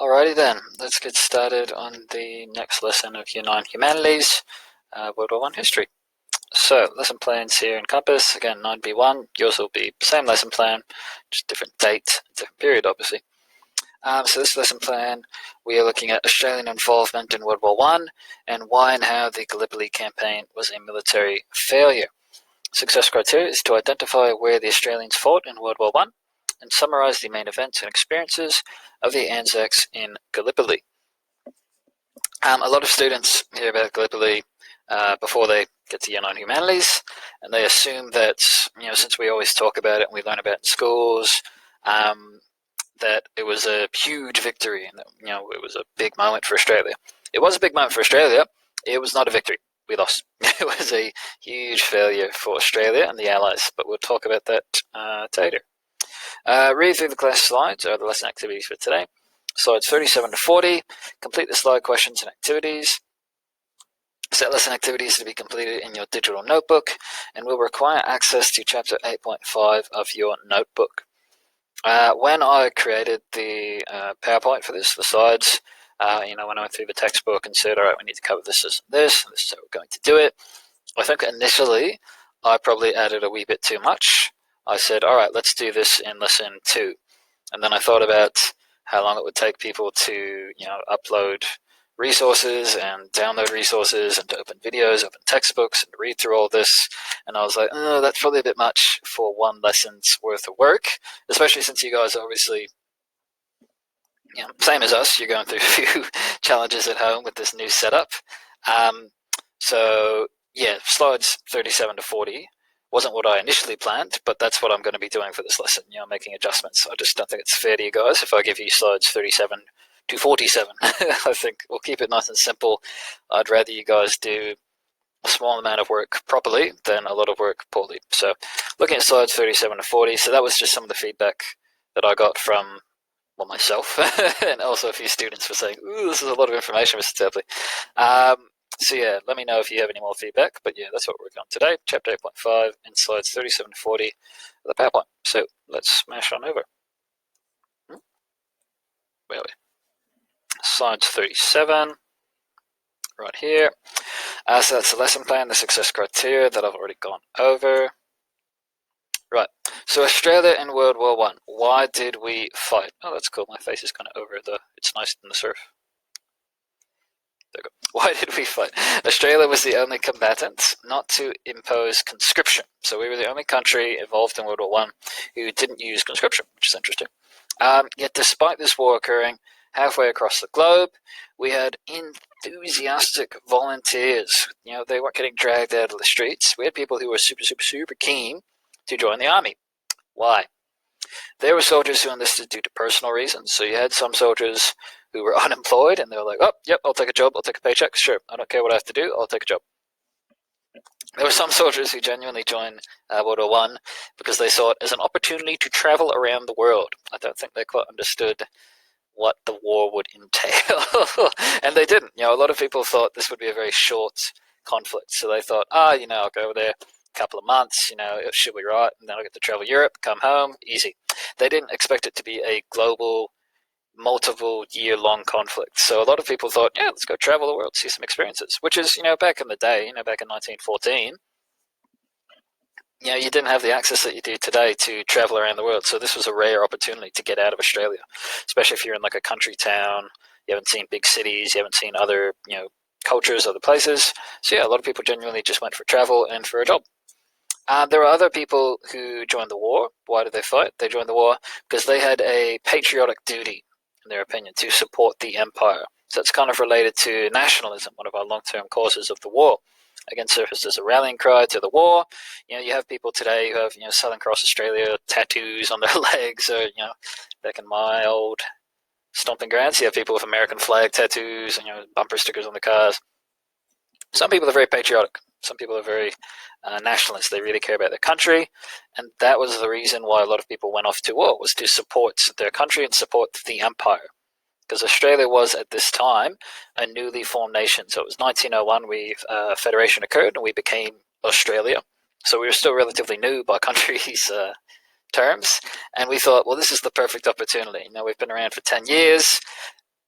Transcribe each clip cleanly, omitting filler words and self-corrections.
Alrighty then, let's get started on the next lesson of Year 9 Humanities, World War I History. So, lesson plans here in Compass, again 9B1, yours will be the same lesson plan, just different date, different period obviously. So this lesson plan, we are looking at Australian involvement in World War I and why and how the Gallipoli campaign was a military failure. Success criteria is to identify where the Australians fought in World War I and summarise the main events and experiences of the Anzacs in Gallipoli. A lot of students hear about Gallipoli before they get to Year 9 Humanities, and they assume that, since we always talk about it and we learn about it in schools, that it was a huge victory and that, it was a big moment for Australia. It was a big moment for Australia. It was not a victory. We lost. It was a huge failure for Australia and the Allies, but we'll talk about that later. Read through the class slides, or the lesson activities for today. Slides 37 to 40. Complete the slide questions and activities. Set lesson activities to be completed in your digital notebook and will require access to Chapter 8.5 of your notebook. When I created the PowerPoint for this, the slides, when I went through the textbook and said, all right, we need to cover this, and this is how we're going to do it, I think initially I probably added a wee bit too much. I said, all right, let's do this in lesson 2. And then I thought about how long it would take people to, upload resources and download resources and to open videos, open textbooks and read through all this. And I was like, oh, that's probably a bit much for one lesson's worth of work, especially since you guys are obviously, same as us, you're going through a few challenges at home with this new setup. Slides 37 to 40 wasn't what I initially planned, but that's what I'm going to be doing for this lesson, making adjustments. I just don't think it's fair to you guys if I give you slides 37 to 47. I think we'll keep it nice and simple. I'd rather you guys do a small amount of work properly than a lot of work poorly. So looking at slides 37 to 40, so that was just some of the feedback that I got from myself and also a few students were saying, ooh, this is a lot of information, Mr. Tapley. Let me know if you have any more feedback. But that's what we're working on today, Chapter 8.5 and slides 37 to 40 of the PowerPoint. So let's smash on over. Where are we? Slides 37, right here. So that's the lesson plan, the success criteria that I've already gone over. Right, so Australia in World War I. Why did we fight? Oh, that's cool. My face is kind of over it's nice in the surf. There we go. Why did we fight? Australia was the only combatant not to impose conscription. So we were the only country involved in World War I who didn't use conscription, which is interesting. Yet despite this war occurring halfway across the globe, we had enthusiastic volunteers. They weren't getting dragged out of the streets. We had people who were super, super, super keen to join the army. Why? There were soldiers who enlisted due to personal reasons. So you had some soldiers who were unemployed and they were like, oh, yep, I'll take a job, I'll take a paycheck, sure, I don't care what I have to do, I'll take a job. There were some soldiers who genuinely joined World War I because they saw it as an opportunity to travel around the world. I don't think they quite understood what the war would entail. And they didn't. A lot of people thought this would be a very short conflict. So they thought, I'll go over there a couple of months, it should be right, and then I'll get to travel Europe, come home, easy. They didn't expect it to be a global, multiple year-long conflict. So a lot of people thought, let's go travel the world, see some experiences, which is, back in the day, back in 1914, you didn't have the access that you do today to travel around the world. So this was a rare opportunity to get out of Australia, especially if you're in like a country town, you haven't seen big cities, you haven't seen other, cultures, other places. So a lot of people genuinely just went for travel and for a job. There were other people who joined the war. Why did they fight? They joined the war because they had a patriotic duty, in their opinion, to support the empire. So it's kind of related to nationalism, one of our long-term causes of the war. Again, surfaced as a rallying cry to the war. You have people today who have, Southern Cross Australia tattoos on their legs, or, back in my old stomping grounds, you have people with American flag tattoos and, bumper stickers on the cars. Some people are very patriotic. Some people are very nationalist. They really care about their country. And that was the reason why a lot of people went off to war, was to support their country and support the empire. Because Australia was, at this time, a newly formed nation. So it was 1901, Federation occurred, and we became Australia. So we were still relatively new by country's terms. And we thought, well, this is the perfect opportunity. We've been around for 10 years.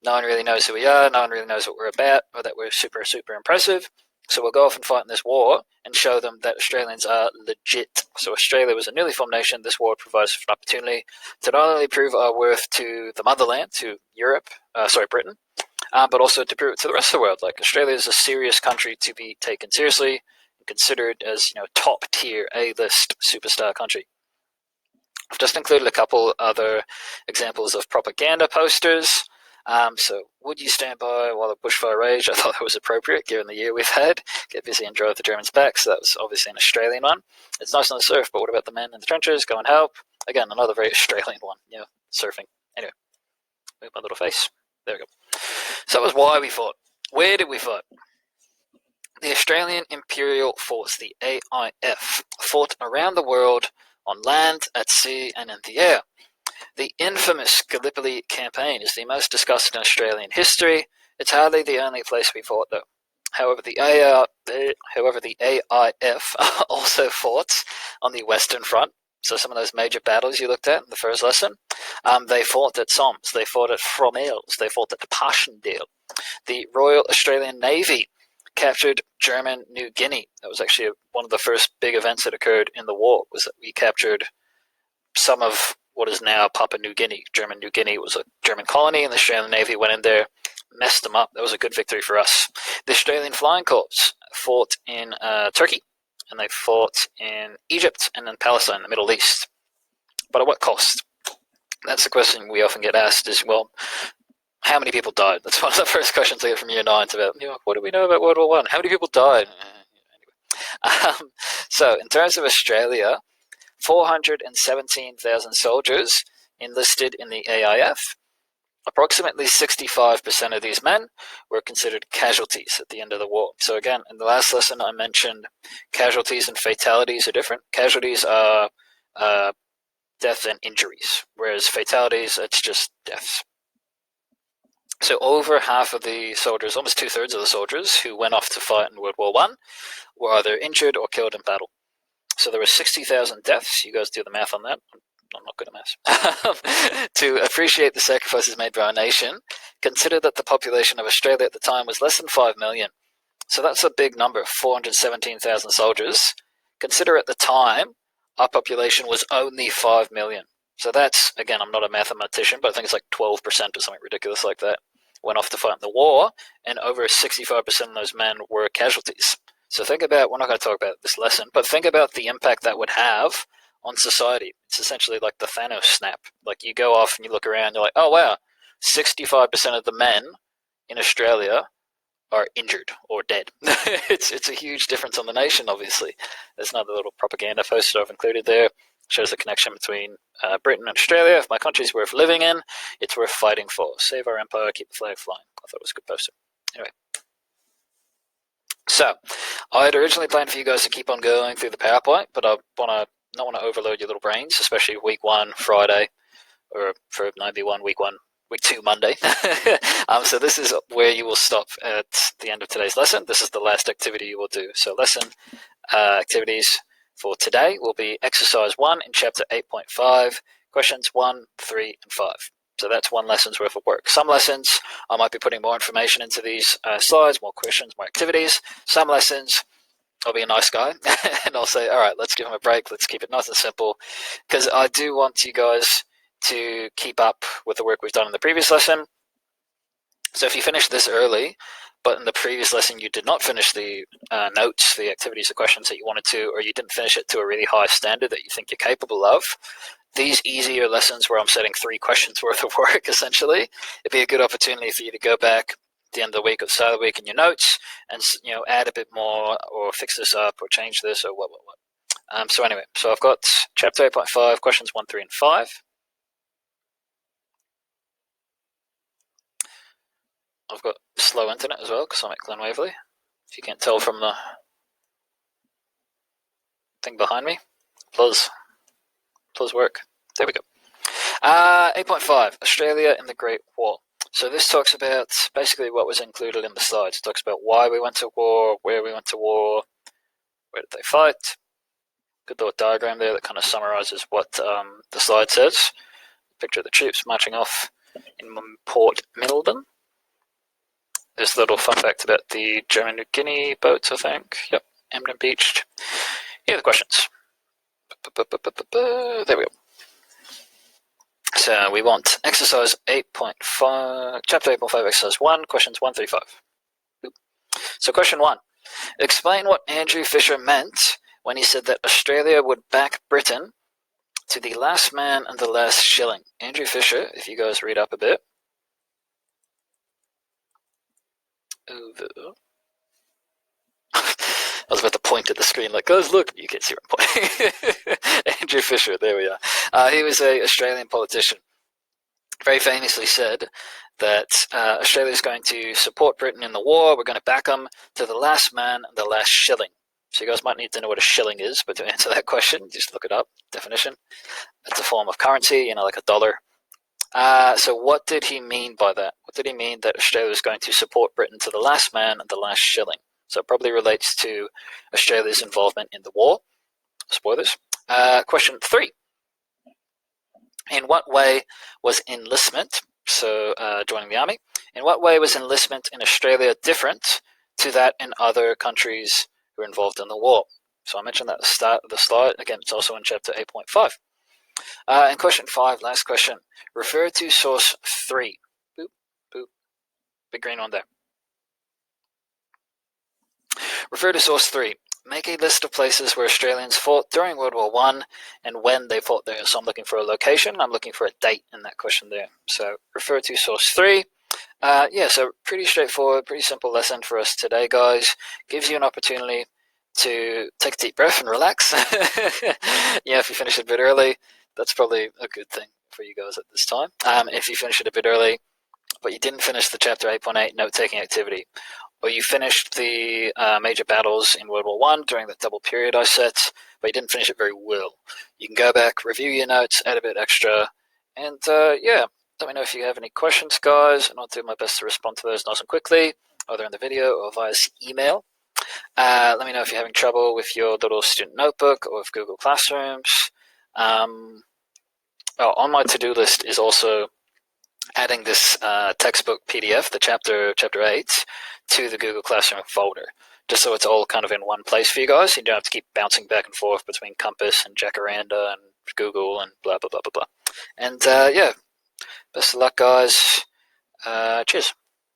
No one really knows who we are. No one really knows what we're about, or that we're super, super impressive. So we'll go off and fight in this war and show them that Australians are legit. So Australia was a newly formed nation. This war provides us an opportunity to not only prove our worth to the motherland, to Europe, Britain, but also to prove it to the rest of the world. Like, Australia is a serious country to be taken seriously and considered as, top tier, A-list superstar country. I've just included a couple other examples of propaganda posters. So, would you stand by while the bushfire raged? I thought that was appropriate given the year we've had. Get busy and drive the Germans back. So that was obviously an Australian one. It's nice on the surf, but what about the men in the trenches? Go and help. Again, another very Australian one. Surfing. Anyway, move my little face. There we go. So that was why we fought. Where did we fight? The Australian Imperial Force, the AIF, fought around the world on land, at sea, and in the air. The infamous Gallipoli campaign is the most discussed in Australian history. It's hardly the only place we fought, though. However, the AIF also fought on the Western Front. So some of those major battles you looked at in the first lesson, they fought at Somme, they fought at Fromelles, they fought at Passchendaele. The Royal Australian Navy captured German New Guinea. That was actually one of the first big events that occurred in the war, was that we captured some of what is now Papua New Guinea. German New Guinea was a German colony, and the Australian Navy went in there, messed them up. That was a good victory for us. The Australian Flying Corps fought in Turkey, and they fought in Egypt and in Palestine, the Middle East. But at what cost? That's the question we often get asked is, well, how many people died? That's one of the first questions I get from Year 9. About, what do we know about World War I? How many people died? So in terms of Australia, 417,000 soldiers enlisted in the AIF. Approximately 65% of these men were considered casualties at the end of the war. So again, in the last lesson I mentioned casualties and fatalities are different. Casualties are deaths and injuries, whereas fatalities, it's just deaths. So over half of the soldiers, almost 2/3 of the soldiers who went off to fight in World War I were either injured or killed in battle. So there were 60,000 deaths. You guys do the math on that. I'm not good at maths. To appreciate the sacrifices made by our nation, consider that the population of Australia at the time was less than 5 million. So that's a big number, 417,000 soldiers. Consider at the time, our population was only 5 million. So that's, again, I'm not a mathematician, but I think it's like 12% or something ridiculous like that went off to fight in the war, and over 65% of those men were casualties. So think about, we're not going to talk about this lesson, but think about the impact that would have on society. It's essentially like the Thanos snap. Like, you go off and you look around, you're like, oh wow, 65% of the men in Australia are injured or dead. It's a huge difference on the nation, obviously. There's another little propaganda poster I've included there. Shows the connection between Britain and Australia. If my country's worth living in, it's worth fighting for. Save our empire, keep the flag flying. I thought it was a good poster. Anyway. So, I had originally planned for you guys to keep on going through the PowerPoint, but I not want to overload your little brains, especially week 1, Friday, or for 9B1, week 2, Monday. So this is where you will stop at the end of today's lesson. This is the last activity you will do. So lesson activities for today will be exercise 1 in chapter 8.5, questions 1, 3, and 5. So that's one lesson's worth of work. Some lessons, I might be putting more information into these slides, more questions, more activities. Some lessons, I'll be a nice guy and I'll say, all right, let's give them a break. Let's keep it nice and simple, because I do want you guys to keep up with the work we've done in the previous lesson. So if you finish this early, but in the previous lesson you did not finish the notes, the activities, the questions that you wanted to, or you didn't finish it to a really high standard that you think you're capable of, these easier lessons where I'm setting 3 questions worth of work, essentially, it'd be a good opportunity for you to go back at the end of the week or the start of the week in your notes and, add a bit more or fix this up or change this or what. So anyway, so I've got chapter 8.5, questions 1, 3, and 5. I've got slow internet as well because I'm at Glen Waverley. If you can't tell from the thing behind me, plus work. There we go. 8.5, Australia in the Great War. So this talks about basically what was included in the slides. It talks about why we went to war, where we went to war, where did they fight. Good little diagram there that kind of summarizes what the slide says. Picture of the troops marching off in Port Middleton. There's a little fun fact about the German New Guinea boats, I think. Yep, Emden beached. Here are the questions. There we go. So we want exercise 8.5, chapter 8.5, exercise 1, questions 1 through 5. So question 1. Explain what Andrew Fisher meant when he said that Australia would back Britain to the last man and the last shilling. Andrew Fisher, if you guys read up a bit. Over. I was about to point at the screen like, guys, look, you can't see where I'm pointing. Andrew Fisher, there we are. He was an Australian politician. Very famously said that Australia is going to support Britain in the war. We're going to back them to the last man and the last shilling. So you guys might need to know what a shilling is, but to answer that question, just look it up, definition. It's a form of currency, like a dollar. So what did he mean by that? What did he mean that Australia is going to support Britain to the last man and the last shilling? So it probably relates to Australia's involvement in the war. Spoilers. Question 3. In what way was enlistment, so joining the army, in what way was enlistment in Australia different to that in other countries who were involved in the war? So I mentioned that at the start of the slide. Again, it's also in chapter 8.5. And question 5, last question. Refer to source 3. Boop, boop. Big green one there. Refer to source 3. Make a list of places where Australians fought during World War I and when they fought there. So I'm looking for a location. I'm looking for a date in that question there. So refer to source 3. So pretty straightforward, pretty simple lesson for us today, guys. Gives you an opportunity to take a deep breath and relax. If you finish a bit early, that's probably a good thing for you guys at this time. If you finish it a bit early, but you didn't finish the chapter 8.8 note-taking activity, or you finished the major battles in World War I during the double period I set, but you didn't finish it very well, you can go back, review your notes, add a bit extra, and let me know if you have any questions, guys, and I'll do my best to respond to those nice and quickly, either in the video or via email. Let me know if you're having trouble with your little student notebook or with Google Classrooms. On my to-do list is also adding this textbook PDF, the chapter 8, to the Google Classroom folder, just so it's all kind of in one place for you guys. You don't have to keep bouncing back and forth between Compass and Jacaranda and Google and blah, blah, blah, blah, blah. And best of luck, guys. Cheers.